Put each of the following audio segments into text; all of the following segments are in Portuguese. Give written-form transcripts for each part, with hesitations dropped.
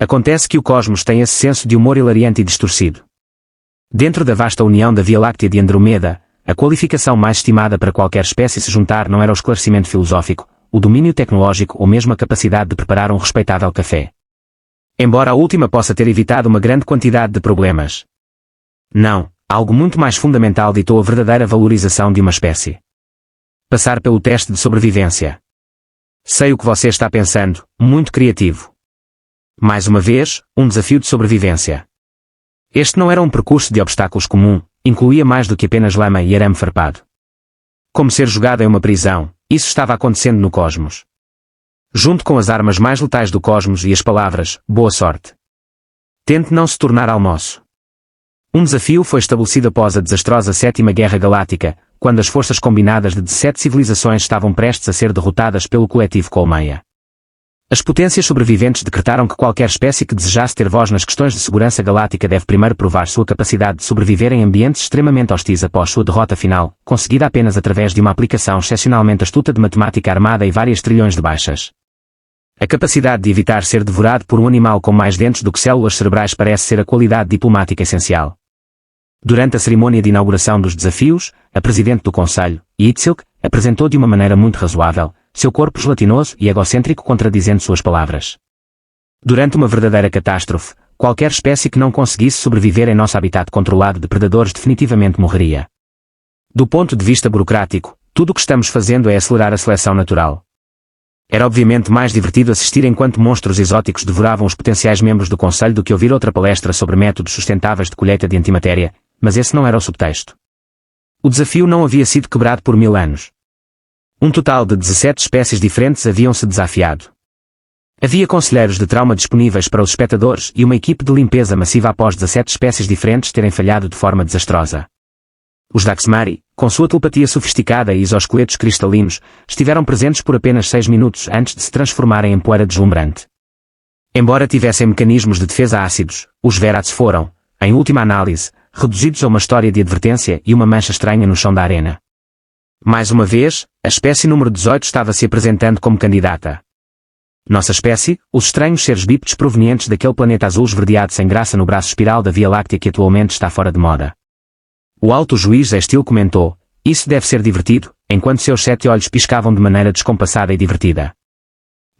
Acontece que o cosmos tem esse senso de humor hilariante e distorcido. Dentro da vasta união da Via Láctea de Andromeda, a qualificação mais estimada para qualquer espécie se juntar não era o esclarecimento filosófico, o domínio tecnológico ou mesmo a capacidade de preparar um respeitável café. Embora a última possa ter evitado uma grande quantidade de problemas. Não, algo muito mais fundamental ditou a verdadeira valorização de uma espécie. Passar pelo teste de sobrevivência. Sei o que você está pensando, muito criativo. Mais uma vez, um desafio de sobrevivência. Este não era um percurso de obstáculos comum, incluía mais do que apenas lama e arame farpado. Como ser jogado em uma prisão, isso estava acontecendo no cosmos. Junto com as armas mais letais do cosmos e as palavras, boa sorte. Tente não se tornar almoço. Um desafio foi estabelecido após a desastrosa Sétima Guerra Galáctica, quando as forças combinadas de 17 civilizações estavam prestes a ser derrotadas pelo coletivo Colmeia. As potências sobreviventes decretaram que qualquer espécie que desejasse ter voz nas questões de segurança galáctica deve primeiro provar sua capacidade de sobreviver em ambientes extremamente hostis após sua derrota final, conseguida apenas através de uma aplicação excepcionalmente astuta de matemática armada e várias trilhões de baixas. A capacidade de evitar ser devorado por um animal com mais dentes do que células cerebrais parece ser a qualidade diplomática essencial. Durante a cerimônia de inauguração dos desafios, a presidente do Conselho, Yitzilk, apresentou de uma maneira muito razoável, seu corpo gelatinoso e egocêntrico contradizendo suas palavras. Durante uma verdadeira catástrofe, qualquer espécie que não conseguisse sobreviver em nosso habitat controlado de predadores definitivamente morreria. Do ponto de vista burocrático, tudo o que estamos fazendo é acelerar a seleção natural. Era obviamente mais divertido assistir enquanto monstros exóticos devoravam os potenciais membros do Conselho do que ouvir outra palestra sobre métodos sustentáveis de colheita de antimatéria, mas esse não era o subtexto. O desafio não havia sido quebrado por 1000 anos. Um total de 17 espécies diferentes haviam-se desafiado. Havia conselheiros de trauma disponíveis para os espectadores e uma equipe de limpeza massiva após 17 espécies diferentes terem falhado de forma desastrosa. Os Daxmari, com sua telepatia sofisticada e exoesqueletos cristalinos, estiveram presentes por apenas 6 minutos antes de se transformarem em poeira deslumbrante. Embora tivessem mecanismos de defesa ácidos, os Verats foram, em última análise, reduzidos a uma história de advertência e uma mancha estranha no chão da arena. Mais uma vez, a espécie número 18 estava se apresentando como candidata. Nossa espécie, os estranhos seres bípedes provenientes daquele planeta azul esverdeado sem graça no braço espiral da Via Láctea que atualmente está fora de moda. O alto juiz Estil comentou, isso deve ser divertido, enquanto seus 7 olhos piscavam de maneira descompassada e divertida.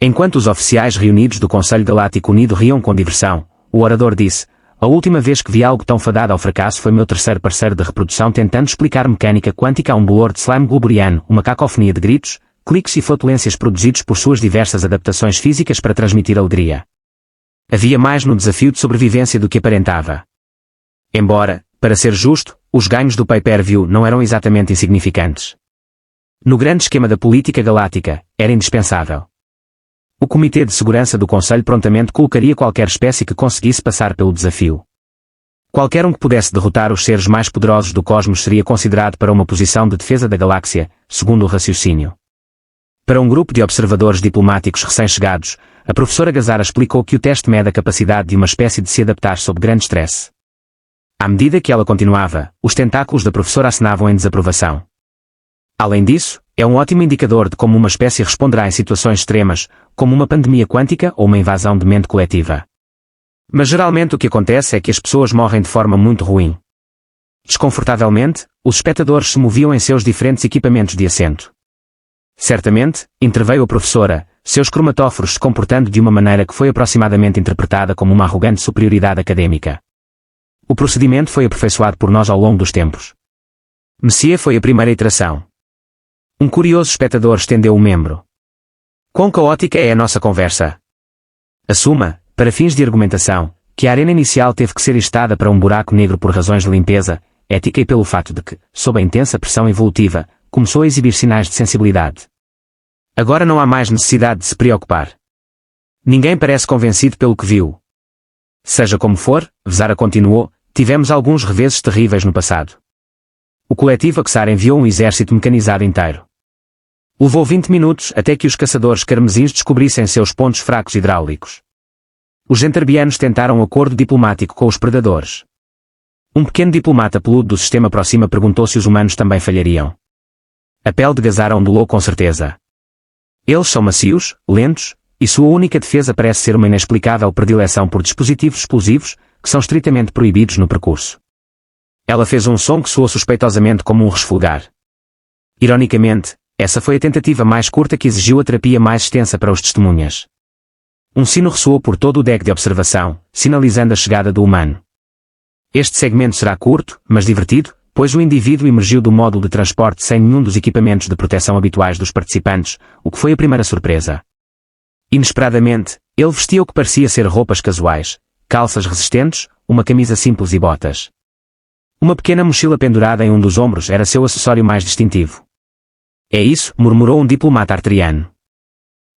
Enquanto os oficiais reunidos do Conselho Galáctico Unido riam com diversão, o orador disse, a última vez que vi algo tão fadado ao fracasso foi meu terceiro parceiro de reprodução tentando explicar mecânica quântica a um bolor de slime globuriano, uma cacofonia de gritos, cliques e flatulências produzidos por suas diversas adaptações físicas para transmitir alegria. Havia mais no desafio de sobrevivência do que aparentava. Embora, para ser justo, os ganhos do pay-per-view não eram exatamente insignificantes. No grande esquema da política galáctica, era indispensável. O Comitê de Segurança do Conselho prontamente colocaria qualquer espécie que conseguisse passar pelo desafio. Qualquer um que pudesse derrotar os seres mais poderosos do cosmos seria considerado para uma posição de defesa da galáxia, segundo o raciocínio. Para um grupo de observadores diplomáticos recém-chegados, a professora Gazara explicou que o teste mede a capacidade de uma espécie de se adaptar sob grande estresse. À medida que ela continuava, os tentáculos da professora acenavam em desaprovação. Além disso, é um ótimo indicador de como uma espécie responderá em situações extremas, como uma pandemia quântica ou uma invasão de mente coletiva. Mas geralmente o que acontece é que as pessoas morrem de forma muito ruim. Desconfortavelmente, os espectadores se moviam em seus diferentes equipamentos de assento. Certamente, interveio a professora, seus cromatóforos se comportando de uma maneira que foi aproximadamente interpretada como uma arrogante superioridade académica. O procedimento foi aperfeiçoado por nós ao longo dos tempos. Messias foi a primeira iteração. Um curioso espectador estendeu o membro. Quão caótica é a nossa conversa? Assuma, para fins de argumentação, que a arena inicial teve que ser estada para um buraco negro por razões de limpeza, ética e pelo fato de que, sob a intensa pressão evolutiva, começou a exibir sinais de sensibilidade. Agora não há mais necessidade de se preocupar. Ninguém parece convencido pelo que viu. Seja como for, Vezara continuou, tivemos alguns reveses terríveis no passado. O coletivo Axar enviou um exército mecanizado inteiro. Levou 20 minutos até que os caçadores carmesins descobrissem seus pontos fracos hidráulicos. Os gentarbianos tentaram um acordo diplomático com os predadores. Um pequeno diplomata peludo do sistema Proxima perguntou se os humanos também falhariam. A pele de Gazara ondulou com certeza. Eles são macios, lentos, e sua única defesa parece ser uma inexplicável predileção por dispositivos explosivos, que são estritamente proibidos no percurso. Ela fez um som que soou suspeitosamente como um resfolgar. Ironicamente, essa foi a tentativa mais curta que exigiu a terapia mais extensa para os testemunhas. Um sino ressoou por todo o deck de observação, sinalizando a chegada do humano. Este segmento será curto, mas divertido, pois o indivíduo emergiu do módulo de transporte sem nenhum dos equipamentos de proteção habituais dos participantes, o que foi a primeira surpresa. Inesperadamente, ele vestia o que parecia ser roupas casuais, calças resistentes, uma camisa simples e botas. Uma pequena mochila pendurada em um dos ombros era seu acessório mais distintivo. É isso, murmurou um diplomata arteriano.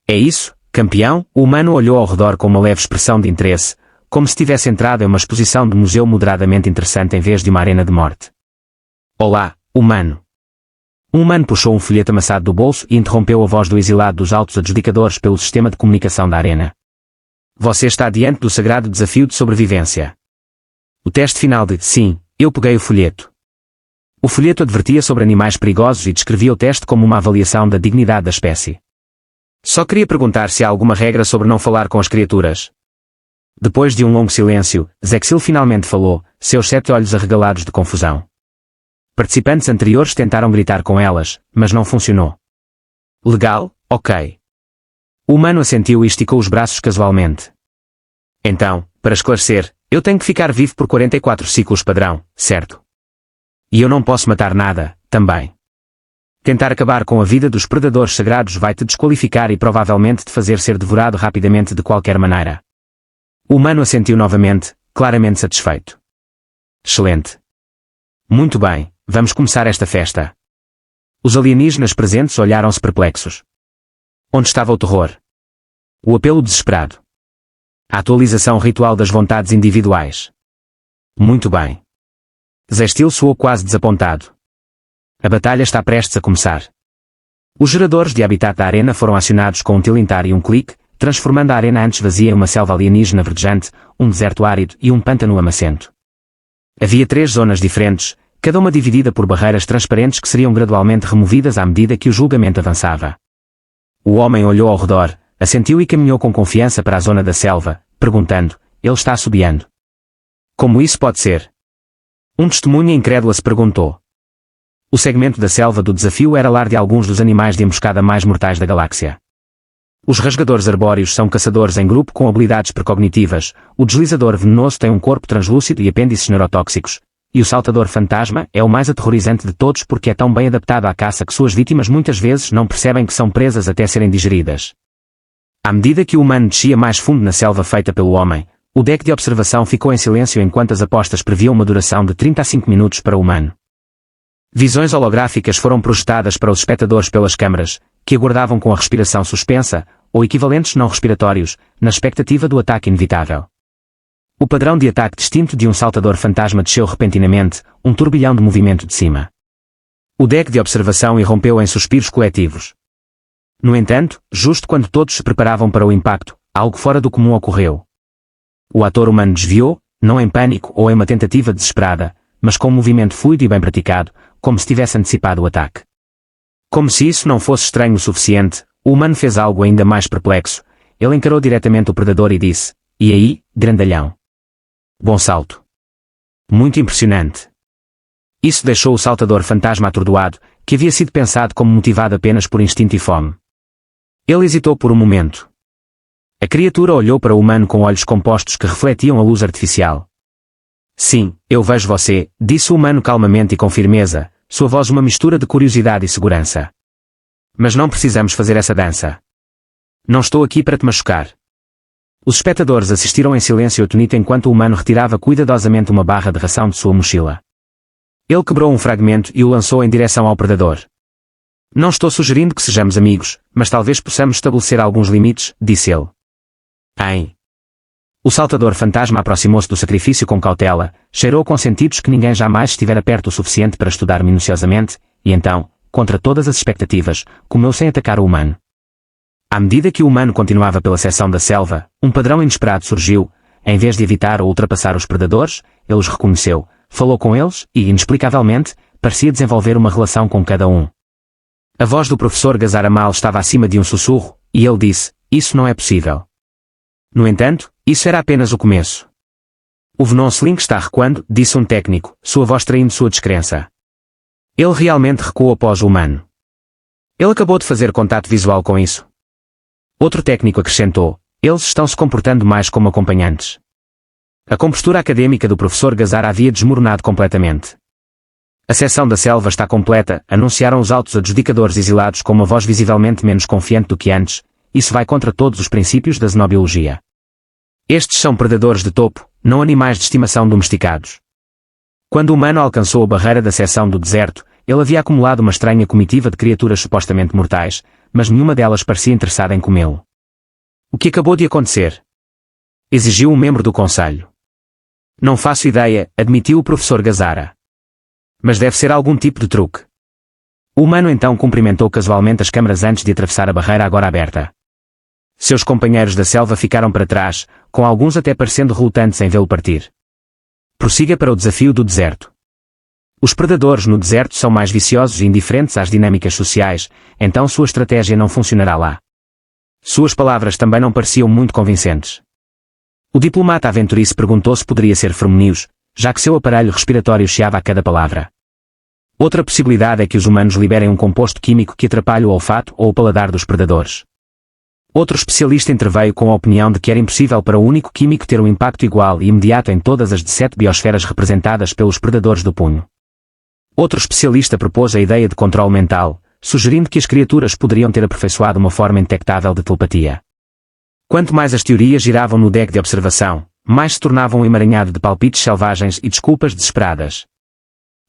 É isso, campeão? O humano olhou ao redor com uma leve expressão de interesse, como se tivesse entrado em uma exposição de museu moderadamente interessante em vez de uma arena de morte. Olá, humano. Um humano puxou um folheto amassado do bolso e interrompeu a voz do exilado dos altos adjudicadores pelo sistema de comunicação da arena. Você está diante do sagrado desafio de sobrevivência. O teste final de sim, eu peguei o folheto. O folheto advertia sobre animais perigosos e descrevia o teste como uma avaliação da dignidade da espécie. Só queria perguntar se há alguma regra sobre não falar com as criaturas. Depois de um longo silêncio, Zexil finalmente falou, seus 7 olhos arregalados de confusão. Participantes anteriores tentaram gritar com elas, mas não funcionou. Legal, ok. O humano assentiu e esticou os braços casualmente. Então, para esclarecer, eu tenho que ficar vivo por 44 ciclos padrão, certo? E eu não posso matar nada, também. Tentar acabar com a vida dos predadores sagrados vai te desqualificar e provavelmente te fazer ser devorado rapidamente de qualquer maneira. O humano assentiu novamente, claramente satisfeito. Excelente. Muito bem, vamos começar esta festa. Os alienígenas presentes olharam-se perplexos. Onde estava o terror? O apelo desesperado. A atualização ritual das vontades individuais. Muito bem. Zestil soou quase desapontado. A batalha está prestes a começar. Os geradores de habitat da arena foram acionados com um tilintar e um clique, transformando a arena antes vazia em uma selva alienígena verdejante, um deserto árido e um pântano lamacento. Havia 3 zonas diferentes, cada uma dividida por barreiras transparentes que seriam gradualmente removidas à medida que o julgamento avançava. O homem olhou ao redor, assentiu e caminhou com confiança para a zona da selva, perguntando, ele está assobiando. Como isso pode ser? Um testemunha incrédula se perguntou. O segmento da selva do desafio era lar de alguns dos animais de emboscada mais mortais da galáxia. Os rasgadores arbóreos são caçadores em grupo com habilidades precognitivas, o deslizador venenoso tem um corpo translúcido e apêndices neurotóxicos, e o saltador fantasma é o mais aterrorizante de todos porque é tão bem adaptado à caça que suas vítimas muitas vezes não percebem que são presas até serem digeridas. À medida que o humano descia mais fundo na selva feita pelo homem, o deck de observação ficou em silêncio enquanto as apostas previam uma duração de 35 minutos para o humano. Visões holográficas foram projetadas para os espectadores pelas câmaras, que aguardavam com a respiração suspensa, ou equivalentes não respiratórios, na expectativa do ataque inevitável. O padrão de ataque distinto de um saltador fantasma desceu repentinamente, um turbilhão de movimento de cima. O deck de observação irrompeu em suspiros coletivos. No entanto, justo quando todos se preparavam para o impacto, algo fora do comum ocorreu. O ator humano desviou, não em pânico ou em uma tentativa desesperada, mas com um movimento fluido e bem praticado, como se tivesse antecipado o ataque. Como se isso não fosse estranho o suficiente, o humano fez algo ainda mais perplexo. Ele encarou diretamente o predador e disse, e aí, grandalhão. Bom salto. Muito impressionante. Isso deixou o saltador fantasma atordoado, que havia sido pensado como motivado apenas por instinto e fome. Ele hesitou por um momento. A criatura olhou para o humano com olhos compostos que refletiam a luz artificial. Sim, eu vejo você, disse o humano calmamente e com firmeza, sua voz uma mistura de curiosidade e segurança. Mas não precisamos fazer essa dança. Não estou aqui para te machucar. Os espectadores assistiram em silêncio atonito enquanto o humano retirava cuidadosamente uma barra de ração de sua mochila. Ele quebrou um fragmento e o lançou em direção ao predador. Não estou sugerindo que sejamos amigos, mas talvez possamos estabelecer alguns limites, disse ele. O saltador fantasma aproximou-se do sacrifício com cautela, cheirou com sentidos que ninguém jamais estivera perto o suficiente para estudar minuciosamente, e então, contra todas as expectativas, comeu sem atacar o humano. À medida que o humano continuava pela seção da selva, um padrão inesperado surgiu. Em vez de evitar ou ultrapassar os predadores, ele os reconheceu, falou com eles e, inexplicavelmente, parecia desenvolver uma relação com cada um. A voz do professor Gazaramal estava acima de um sussurro, e ele disse, isso não é possível. No entanto, isso era apenas o começo. O Venom Sling está recuando, disse um técnico, sua voz traindo sua descrença. Ele realmente recuou após o humano. Ele acabou de fazer contato visual com isso. Outro técnico acrescentou, eles estão se comportando mais como acompanhantes. A compostura acadêmica do professor Gazzara havia desmoronado completamente. A seção da selva está completa, anunciaram os altos adjudicadores exilados com uma voz visivelmente menos confiante do que antes. Isso vai contra todos os princípios da xenobiologia. Estes são predadores de topo, não animais de estimação domesticados. Quando o humano alcançou a barreira da seção do deserto, ele havia acumulado uma estranha comitiva de criaturas supostamente mortais, mas nenhuma delas parecia interessada em comê-lo. O que acabou de acontecer? Exigiu um membro do conselho. Não faço ideia, admitiu o professor Gazzara. Mas deve ser algum tipo de truque. O humano então cumprimentou casualmente as câmaras antes de atravessar a barreira agora aberta. Seus companheiros da selva ficaram para trás, com alguns até parecendo relutantes em vê-lo partir. Prossiga para o desafio do deserto. Os predadores no deserto são mais viciosos e indiferentes às dinâmicas sociais, então sua estratégia não funcionará lá. Suas palavras também não pareciam muito convincentes. O diplomata aventurice perguntou se poderia ser Fromnews, já que seu aparelho respiratório chiava a cada palavra. Outra possibilidade é que os humanos liberem um composto químico que atrapalhe o olfato ou o paladar dos predadores. Outro especialista interveio com a opinião de que era impossível para o único químico ter um impacto igual e imediato em todas as 17 biosferas representadas pelos predadores do punho. Outro especialista propôs a ideia de controle mental, sugerindo que as criaturas poderiam ter aperfeiçoado uma forma indetectável de telepatia. Quanto mais as teorias giravam no deck de observação, mais se tornavam um emaranhado de palpites selvagens e desculpas desesperadas.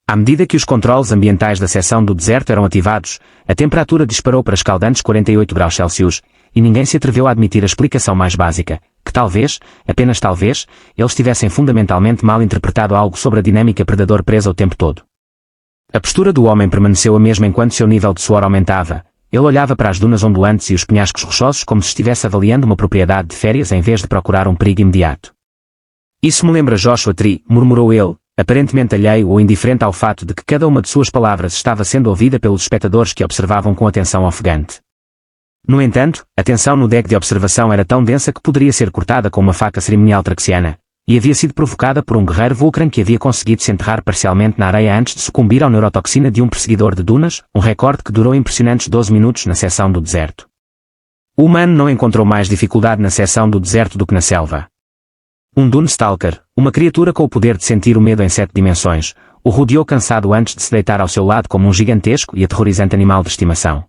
À medida que os controles ambientais da seção do deserto eram ativados, a temperatura disparou para escaldantes 48 graus Celsius, e ninguém se atreveu a admitir a explicação mais básica, que talvez, apenas talvez, eles tivessem fundamentalmente mal interpretado algo sobre a dinâmica predador presa o tempo todo. A postura do homem permaneceu a mesma enquanto seu nível de suor aumentava. Ele olhava para as dunas ondulantes e os penhascos rochosos como se estivesse avaliando uma propriedade de férias em vez de procurar um perigo imediato. Isso me lembra Joshua Tree, murmurou ele, aparentemente alheio ou indiferente ao fato de que cada uma de suas palavras estava sendo ouvida pelos espectadores que observavam com atenção ofegante. No entanto, a tensão no deck de observação era tão densa que poderia ser cortada com uma faca cerimonial traxiana, e havia sido provocada por um guerreiro Vulcran que havia conseguido se enterrar parcialmente na areia antes de sucumbir à neurotoxina de um perseguidor de dunas, um recorde que durou impressionantes 12 minutos na seção do deserto. O humano não encontrou mais dificuldade na seção do deserto do que na selva. Um Dunestalker, uma criatura com o poder de sentir o medo em 7 dimensões, o rodeou cansado antes de se deitar ao seu lado como um gigantesco e aterrorizante animal de estimação.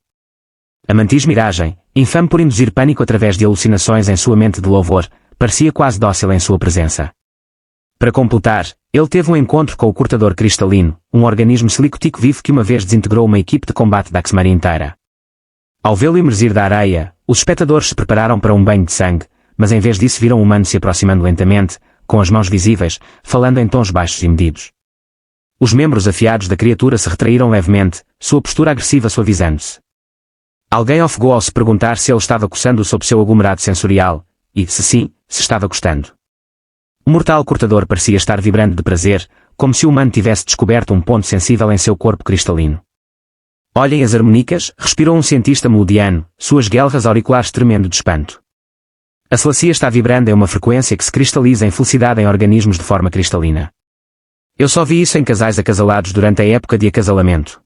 A Mantis Miragem, infame por induzir pânico através de alucinações em sua mente de louvor, parecia quase dócil em sua presença. Para completar, ele teve um encontro com o Cortador Cristalino, um organismo silicotico vivo que uma vez desintegrou uma equipe de combate da Axmaria inteira. Ao vê-lo emergir da areia, os espectadores se prepararam para um banho de sangue, mas em vez disso viram o humano se aproximando lentamente, com as mãos visíveis, falando em tons baixos e medidos. Os membros afiados da criatura se retraíram levemente, sua postura agressiva suavizando-se. Alguém ofegou ao se perguntar se ele estava coçando sob seu aglomerado sensorial, e, se sim, se estava gostando. O mortal cortador parecia estar vibrando de prazer, como se o humano tivesse descoberto um ponto sensível em seu corpo cristalino. Olhem as harmonicas, respirou um cientista melodiano, suas guelras auriculares tremendo de espanto. A Celestia está vibrando em uma frequência que se cristaliza em felicidade em organismos de forma cristalina. Eu só vi isso em casais acasalados durante a época de acasalamento.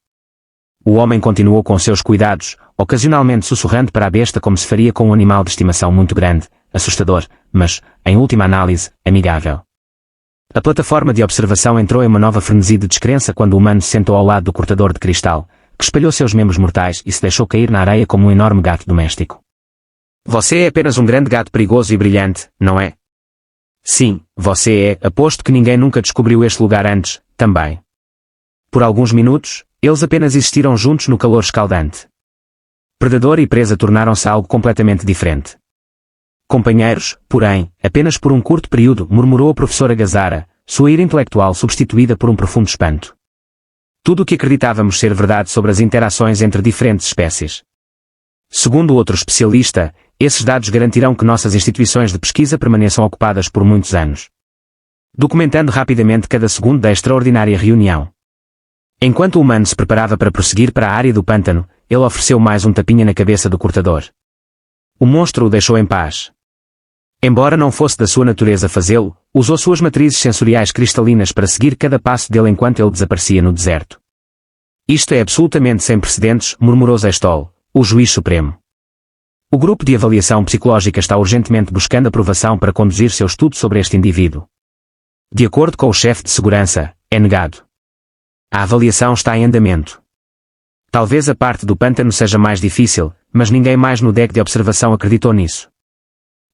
O homem continuou com seus cuidados, ocasionalmente sussurrando para a besta como se faria com um animal de estimação muito grande, assustador, mas, em última análise, amigável. A plataforma de observação entrou em uma nova frenesi de descrença quando o humano se sentou ao lado do cortador de cristal, que espalhou seus membros mortais e se deixou cair na areia como um enorme gato doméstico. Você é apenas um grande gato perigoso e brilhante, não é? Sim, você é, aposto que ninguém nunca descobriu este lugar antes, também. Por alguns minutos, eles apenas existiram juntos no calor escaldante. Predador e presa tornaram-se algo completamente diferente. Companheiros, porém, apenas por um curto período, murmurou a professora Gazzara, sua ira intelectual substituída por um profundo espanto. Tudo o que acreditávamos ser verdade sobre as interações entre diferentes espécies. Segundo outro especialista, esses dados garantirão que nossas instituições de pesquisa permaneçam ocupadas por muitos anos. Documentando rapidamente cada segundo da extraordinária reunião. Enquanto o humano se preparava para prosseguir para a área do pântano, ele ofereceu mais um tapinha na cabeça do cortador. O monstro o deixou em paz. Embora não fosse da sua natureza fazê-lo, usou suas matrizes sensoriais cristalinas para seguir cada passo dele enquanto ele desaparecia no deserto. Isto é absolutamente sem precedentes, murmurou Zestol, o juiz supremo. O grupo de avaliação psicológica está urgentemente buscando aprovação para conduzir seu estudo sobre este indivíduo. De acordo com o chefe de segurança, é negado. A avaliação está em andamento. Talvez a parte do pântano seja mais difícil, mas ninguém mais no deck de observação acreditou nisso.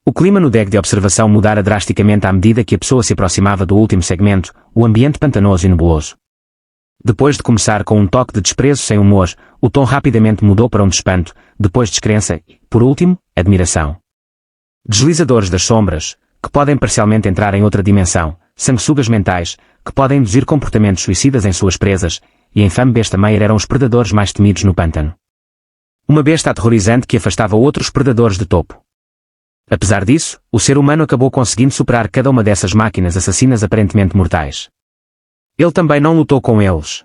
O clima no deck de observação mudara drasticamente à medida que a pessoa se aproximava do último segmento, o ambiente pantanoso e nebuloso. Depois de começar com um toque de desprezo sem humor, o tom rapidamente mudou para um de espanto, depois descrença e, por último, admiração. Deslizadores das sombras, que podem parcialmente entrar em outra dimensão, sanguessugas mentais, que podem induzir comportamentos suicidas em suas presas, e a infame besta Meyer eram os predadores mais temidos no pântano. Uma besta aterrorizante que afastava outros predadores de topo. Apesar disso, o ser humano acabou conseguindo superar cada uma dessas máquinas assassinas aparentemente mortais. Ele também não lutou com eles.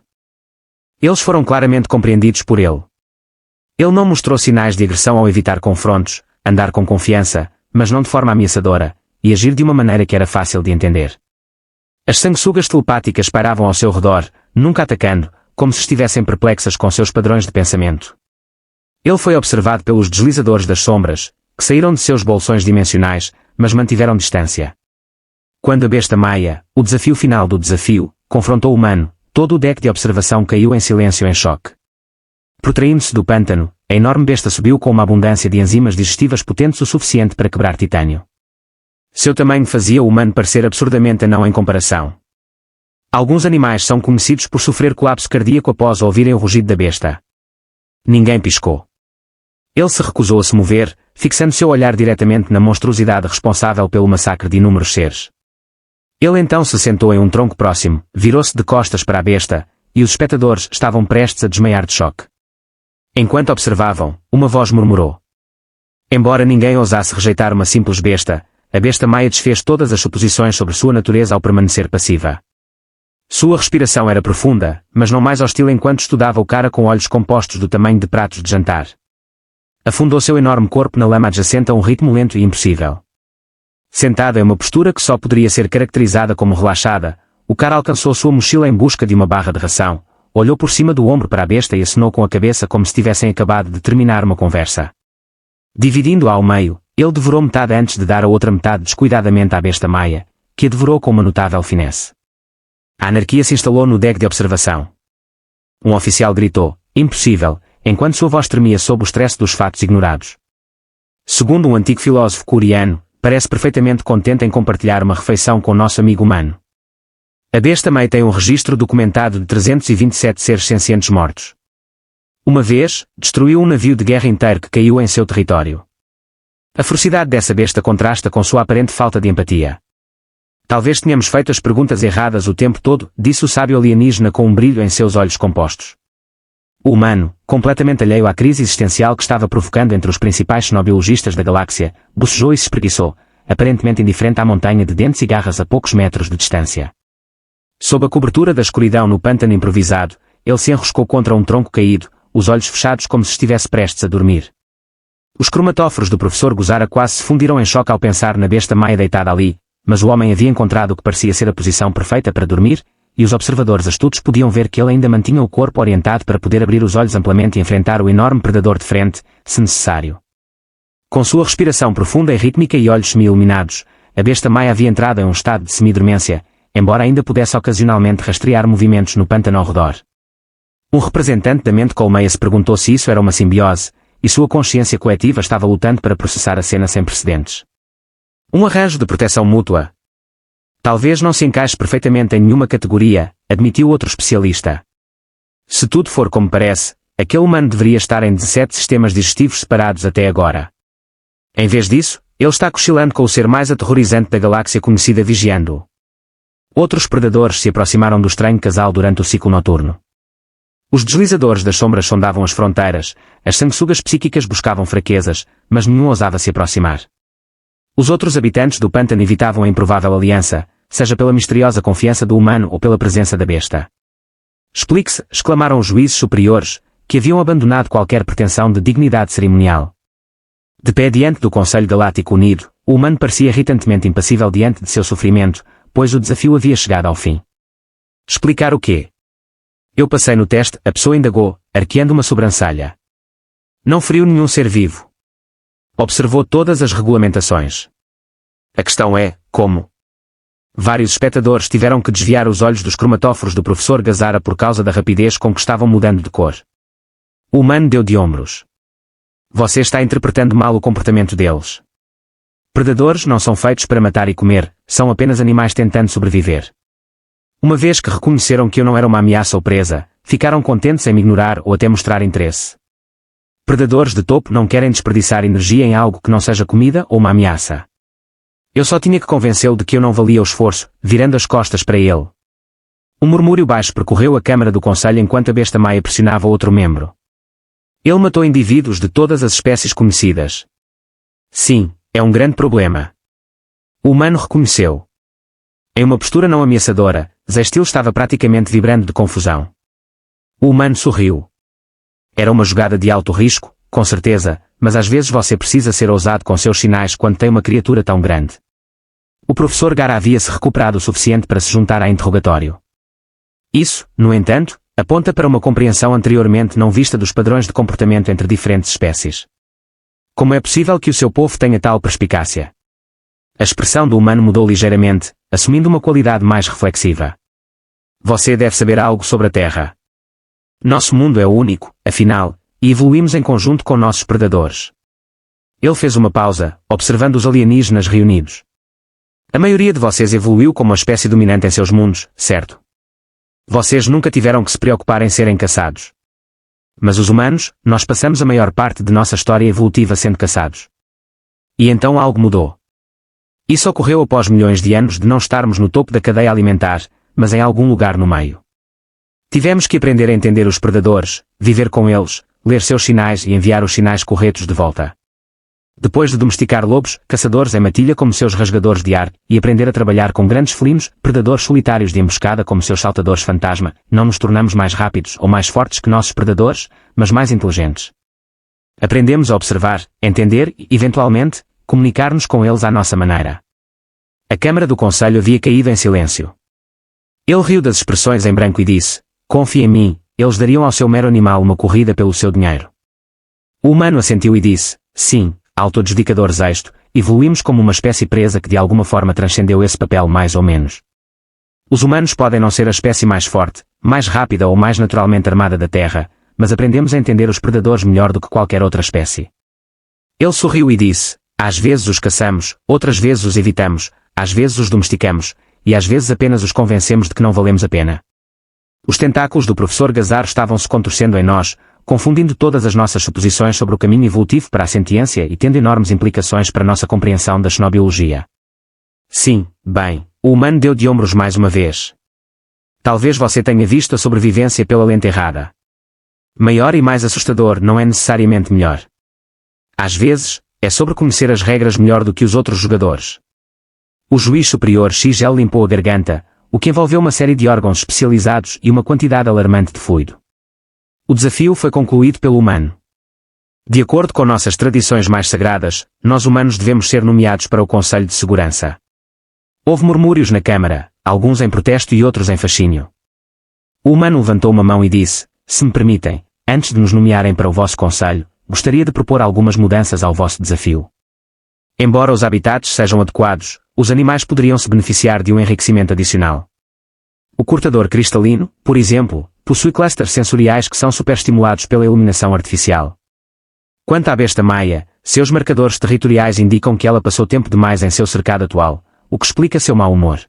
Eles foram claramente compreendidos por ele. Ele não mostrou sinais de agressão ao evitar confrontos, andar com confiança, mas não de forma ameaçadora, e agir de uma maneira que era fácil de entender. As sanguessugas telepáticas pairavam ao seu redor, nunca atacando, como se estivessem perplexas com seus padrões de pensamento. Ele foi observado pelos deslizadores das sombras, que saíram de seus bolsões dimensionais, mas mantiveram distância. Quando a besta Maia, o desafio final do desafio, confrontou o humano, todo o deck de observação caiu em silêncio em choque. Protraindo-se do pântano, a enorme besta subiu com uma abundância de enzimas digestivas potentes o suficiente para quebrar titânio. Seu tamanho fazia o humano parecer absurdamente anão em comparação. Alguns animais são conhecidos por sofrer colapso cardíaco após ouvirem o rugido da besta. Ninguém piscou. Ele se recusou a se mover, fixando seu olhar diretamente na monstruosidade responsável pelo massacre de inúmeros seres. Ele então se sentou em um tronco próximo, virou-se de costas para a besta, e os espectadores estavam prestes a desmaiar de choque. Enquanto observavam, uma voz murmurou. Embora ninguém ousasse rejeitar uma simples besta, a besta Maia desfez todas as suposições sobre sua natureza ao permanecer passiva. Sua respiração era profunda, mas não mais hostil enquanto estudava o cara com olhos compostos do tamanho de pratos de jantar. Afundou seu enorme corpo na lama adjacente a um ritmo lento e impossível. Sentado em uma postura que só poderia ser caracterizada como relaxada, o cara alcançou sua mochila em busca de uma barra de ração, olhou por cima do ombro para a besta e acenou com a cabeça como se tivessem acabado de terminar uma conversa. Dividindo-a ao meio, ele devorou metade antes de dar a outra metade descuidadamente à besta Maia, que a devorou com uma notável finesse. A anarquia se instalou no deck de observação. Um oficial gritou, impossível, enquanto sua voz tremia sob o estresse dos fatos ignorados. Segundo um antigo filósofo coreano, parece perfeitamente contente em compartilhar uma refeição com nosso amigo humano. A besta Maia tem um registro documentado de 327 seres sencientes mortos. Uma vez, destruiu um navio de guerra inteiro que caiu em seu território. A ferocidade dessa besta contrasta com sua aparente falta de empatia. Talvez tenhamos feito as perguntas erradas o tempo todo, disse o sábio alienígena com um brilho em seus olhos compostos. O humano, completamente alheio à crise existencial que estava provocando entre os principais xenobiologistas da galáxia, bocejou e se espreguiçou, aparentemente indiferente à montanha de dentes e garras a poucos metros de distância. Sob a cobertura da escuridão no pântano improvisado, ele se enroscou contra um tronco caído, os olhos fechados como se estivesse prestes a dormir. Os cromatóforos do professor Gozara quase se fundiram em choque ao pensar na besta Maia deitada ali, mas o homem havia encontrado o que parecia ser a posição perfeita para dormir, e os observadores astutos podiam ver que ele ainda mantinha o corpo orientado para poder abrir os olhos amplamente e enfrentar o enorme predador de frente, se necessário. Com sua respiração profunda e rítmica e olhos semi-iluminados, a besta Maia havia entrado em um estado de semidormência, embora ainda pudesse ocasionalmente rastrear movimentos no pântano ao redor. Um representante da mente colmeia se perguntou se isso era uma simbiose, e sua consciência coletiva estava lutando para processar a cena sem precedentes. Um arranjo de proteção mútua. Talvez não se encaixe perfeitamente em nenhuma categoria, admitiu outro especialista. Se tudo for como parece, aquele humano deveria estar em 17 sistemas digestivos separados até agora. Em vez disso, ele está cochilando com o ser mais aterrorizante da galáxia conhecida vigiando-o. Outros predadores se aproximaram do estranho casal durante o ciclo noturno. Os deslizadores das sombras sondavam as fronteiras, as sanguessugas psíquicas buscavam fraquezas, mas nenhum ousava se aproximar. Os outros habitantes do pântano evitavam a improvável aliança, seja pela misteriosa confiança do humano ou pela presença da besta. Explique-se, exclamaram os juízes superiores, que haviam abandonado qualquer pretensão de dignidade cerimonial. De pé diante do Conselho Galáctico Unido, o humano parecia irritantemente impassível diante de seu sofrimento, pois o desafio havia chegado ao fim. Explicar o quê? Eu passei no teste, a pessoa indagou, arqueando uma sobrancelha. Não feriu nenhum ser vivo. Observou todas as regulamentações. A questão é, como? Vários espectadores tiveram que desviar os olhos dos cromatóforos do professor Gazara por causa da rapidez com que estavam mudando de cor. O humano deu de ombros. Você está interpretando mal o comportamento deles. Predadores não são feitos para matar e comer, são apenas animais tentando sobreviver. Uma vez que reconheceram que eu não era uma ameaça ou presa, ficaram contentes em me ignorar ou até mostrar interesse. Predadores de topo não querem desperdiçar energia em algo que não seja comida ou uma ameaça. Eu só tinha que convencê-lo de que eu não valia o esforço, virando as costas para ele. Um murmúrio baixo percorreu a câmara do conselho enquanto a besta maia pressionava outro membro. Ele matou indivíduos de todas as espécies conhecidas. Sim, é um grande problema. O humano reconheceu. Em uma postura não ameaçadora, Zestil estava praticamente vibrando de confusão. O humano sorriu. Era uma jogada de alto risco, com certeza, mas às vezes você precisa ser ousado com seus sinais quando tem uma criatura tão grande. O professor Gara havia se recuperado o suficiente para se juntar a interrogatório. Isso, no entanto, aponta para uma compreensão anteriormente não vista dos padrões de comportamento entre diferentes espécies. Como é possível que o seu povo tenha tal perspicácia? A expressão do humano mudou ligeiramente, assumindo uma qualidade mais reflexiva. Você deve saber algo sobre a Terra. Nosso mundo é o único, afinal, e evoluímos em conjunto com nossos predadores. Ele fez uma pausa, observando os alienígenas reunidos. A maioria de vocês evoluiu como uma espécie dominante em seus mundos, certo? Vocês nunca tiveram que se preocupar em serem caçados. Mas os humanos, nós passamos a maior parte de nossa história evolutiva sendo caçados. E então algo mudou. Isso ocorreu após milhões de anos de não estarmos no topo da cadeia alimentar, mas em algum lugar no meio. Tivemos que aprender a entender os predadores, viver com eles, ler seus sinais e enviar os sinais corretos de volta. Depois de domesticar lobos, caçadores em matilha como seus rasgadores de ar, e aprender a trabalhar com grandes felinos, predadores solitários de emboscada como seus saltadores fantasma, não nos tornamos mais rápidos ou mais fortes que nossos predadores, mas mais inteligentes. Aprendemos a observar, entender e, eventualmente, comunicar-nos com eles à nossa maneira. A câmara do conselho havia caído em silêncio. Ele riu das expressões em branco e disse, confie em mim, eles dariam ao seu mero animal uma corrida pelo seu dinheiro. O humano assentiu e disse, sim, autoadjudicador Zexto, evoluímos como uma espécie presa que de alguma forma transcendeu esse papel mais ou menos. Os humanos podem não ser a espécie mais forte, mais rápida ou mais naturalmente armada da Terra, mas aprendemos a entender os predadores melhor do que qualquer outra espécie. Ele sorriu e disse, às vezes os caçamos, outras vezes os evitamos, às vezes os domesticamos, e às vezes apenas os convencemos de que não valemos a pena. Os tentáculos do professor Gazar estavam se contorcendo em nós, confundindo todas as nossas suposições sobre o caminho evolutivo para a sentiência e tendo enormes implicações para nossa compreensão da xenobiologia. Sim, bem, o humano deu de ombros mais uma vez. Talvez você tenha visto a sobrevivência pela lente errada. Maior e mais assustador não é necessariamente melhor. Às vezes, é sobre conhecer as regras melhor do que os outros jogadores. O juiz superior Xigel limpou a garganta, o que envolveu uma série de órgãos especializados e uma quantidade alarmante de fluido. O desafio foi concluído pelo humano. De acordo com nossas tradições mais sagradas, nós humanos devemos ser nomeados para o Conselho de Segurança. Houve murmúrios na Câmara, alguns em protesto e outros em fascínio. O humano levantou uma mão e disse, se me permitem, antes de nos nomearem para o vosso Conselho, gostaria de propor algumas mudanças ao vosso desafio. Embora os habitats sejam adequados, os animais poderiam se beneficiar de um enriquecimento adicional. O cortador cristalino, por exemplo, possui clusters sensoriais que são superestimulados pela iluminação artificial. Quanto à besta maia, seus marcadores territoriais indicam que ela passou tempo demais em seu cercado atual, o que explica seu mau humor.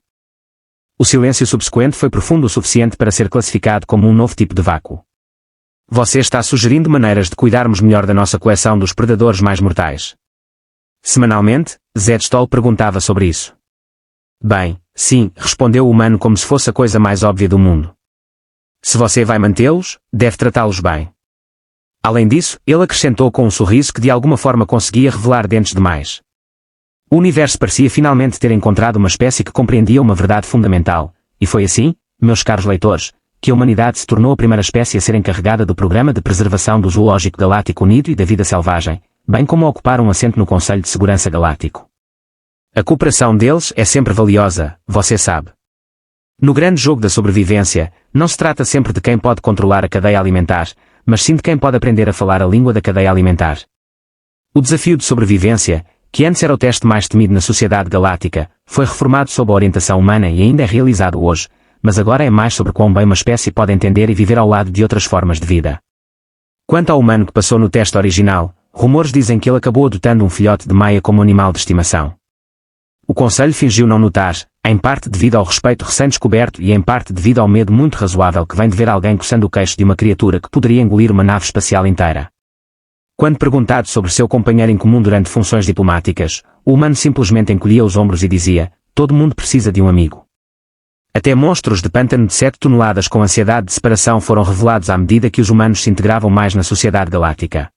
O silêncio subsequente foi profundo o suficiente para ser classificado como um novo tipo de vácuo. Você está sugerindo maneiras de cuidarmos melhor da nossa coleção dos predadores mais mortais. Semanalmente, Zed Stoll perguntava sobre isso. Bem, sim, respondeu o humano como se fosse a coisa mais óbvia do mundo. Se você vai mantê-los, deve tratá-los bem. Além disso, ele acrescentou com um sorriso que de alguma forma conseguia revelar dentes demais. O universo parecia finalmente ter encontrado uma espécie que compreendia uma verdade fundamental, e foi assim, meus caros leitores, que a humanidade se tornou a primeira espécie a ser encarregada do Programa de Preservação do Zoológico Galáctico Unido e da Vida Selvagem, bem como ocupar um assento no Conselho de Segurança Galáctico. A cooperação deles é sempre valiosa, você sabe. No grande jogo da sobrevivência, não se trata sempre de quem pode controlar a cadeia alimentar, mas sim de quem pode aprender a falar a língua da cadeia alimentar. O desafio de sobrevivência, que antes era o teste mais temido na sociedade galáctica, foi reformado sob a orientação humana e ainda é realizado hoje, mas agora é mais sobre quão bem uma espécie pode entender e viver ao lado de outras formas de vida. Quanto ao humano que passou no teste original, rumores dizem que ele acabou adotando um filhote de Maia como animal de estimação. O Conselho fingiu não notar, em parte devido ao respeito recém-descoberto e em parte devido ao medo muito razoável que vem de ver alguém coçando o queixo de uma criatura que poderia engolir uma nave espacial inteira. Quando perguntado sobre seu companheiro em comum durante funções diplomáticas, o humano simplesmente encolhia os ombros e dizia: todo mundo precisa de um amigo. Até monstros de pântano de 7 toneladas com ansiedade de separação foram revelados à medida que os humanos se integravam mais na sociedade galáctica.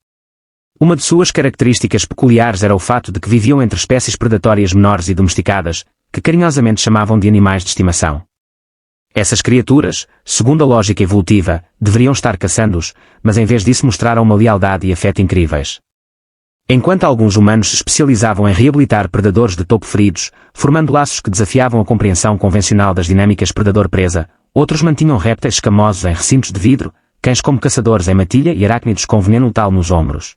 Uma de suas características peculiares era o fato de que viviam entre espécies predatórias menores e domesticadas, que carinhosamente chamavam de animais de estimação. Essas criaturas, segundo a lógica evolutiva, deveriam estar caçando-os, mas em vez disso mostraram uma lealdade e afeto incríveis. Enquanto alguns humanos se especializavam em reabilitar predadores de topo feridos, formando laços que desafiavam a compreensão convencional das dinâmicas predador-presa, outros mantinham répteis escamosos em recintos de vidro, cães como caçadores em matilha e aracnídeos com veneno letal nos ombros.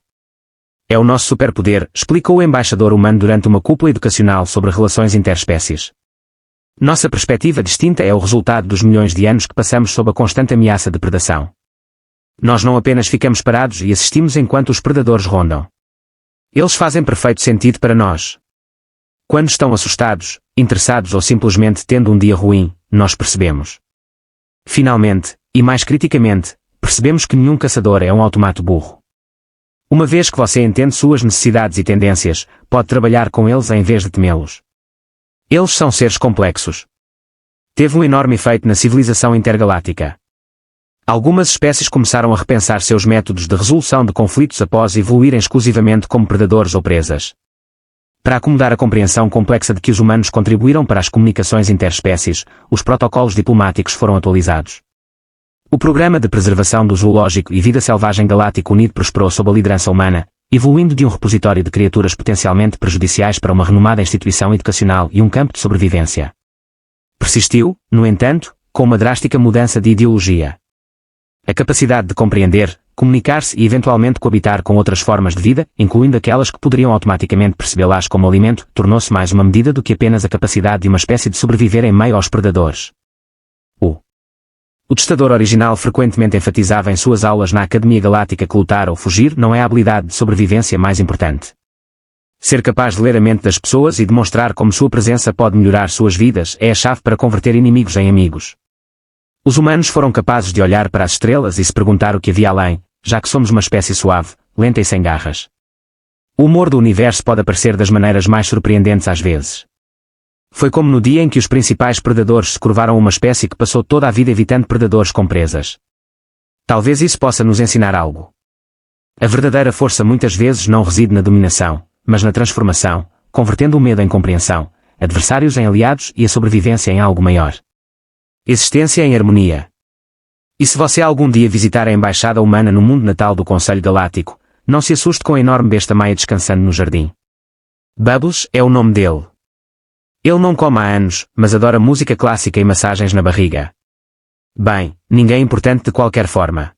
É o nosso superpoder, explicou o embaixador humano durante uma cúpula educacional sobre relações interespécies. Nossa perspectiva distinta é o resultado dos milhões de anos que passamos sob a constante ameaça de predação. Nós não apenas ficamos parados e assistimos enquanto os predadores rondam. Eles fazem perfeito sentido para nós. Quando estão assustados, interessados ou simplesmente tendo um dia ruim, nós percebemos. Finalmente, e mais criticamente, percebemos que nenhum caçador é um automato burro. Uma vez que você entende suas necessidades e tendências, pode trabalhar com eles em vez de temê-los. Eles são seres complexos. Teve um enorme efeito na civilização intergaláctica. Algumas espécies começaram a repensar seus métodos de resolução de conflitos após evoluírem exclusivamente como predadores ou presas. Para acomodar a compreensão complexa de que os humanos contribuíram para as comunicações interespécies, os protocolos diplomáticos foram atualizados. O Programa de Preservação do Zoológico e Vida Selvagem Galáctico Unido prosperou sob a liderança humana, evoluindo de um repositório de criaturas potencialmente prejudiciais para uma renomada instituição educacional e um campo de sobrevivência. Persistiu, no entanto, com uma drástica mudança de ideologia. A capacidade de compreender, comunicar-se e eventualmente coabitar com outras formas de vida, incluindo aquelas que poderiam automaticamente percebê-las como alimento, tornou-se mais uma medida do que apenas a capacidade de uma espécie de sobreviver em meio aos predadores. O testador original frequentemente enfatizava em suas aulas na Academia Galáctica que lutar ou fugir não é a habilidade de sobrevivência mais importante. Ser capaz de ler a mente das pessoas e demonstrar como sua presença pode melhorar suas vidas é a chave para converter inimigos em amigos. Os humanos foram capazes de olhar para as estrelas e se perguntar o que havia além, já que somos uma espécie suave, lenta e sem garras. O humor do universo pode aparecer das maneiras mais surpreendentes às vezes. Foi como no dia em que os principais predadores se curvaram a uma espécie que passou toda a vida evitando predadores com presas. Talvez isso possa nos ensinar algo. A verdadeira força muitas vezes não reside na dominação, mas na transformação, convertendo o medo em compreensão, adversários em aliados e a sobrevivência em algo maior. Existência em harmonia. E se você algum dia visitar a Embaixada Humana no mundo natal do Conselho Galáctico, não se assuste com a enorme besta Maia descansando no jardim. Bubbles é o nome dele. Ele não come há anos, mas adora música clássica e massagens na barriga. Bem, ninguém é importante de qualquer forma.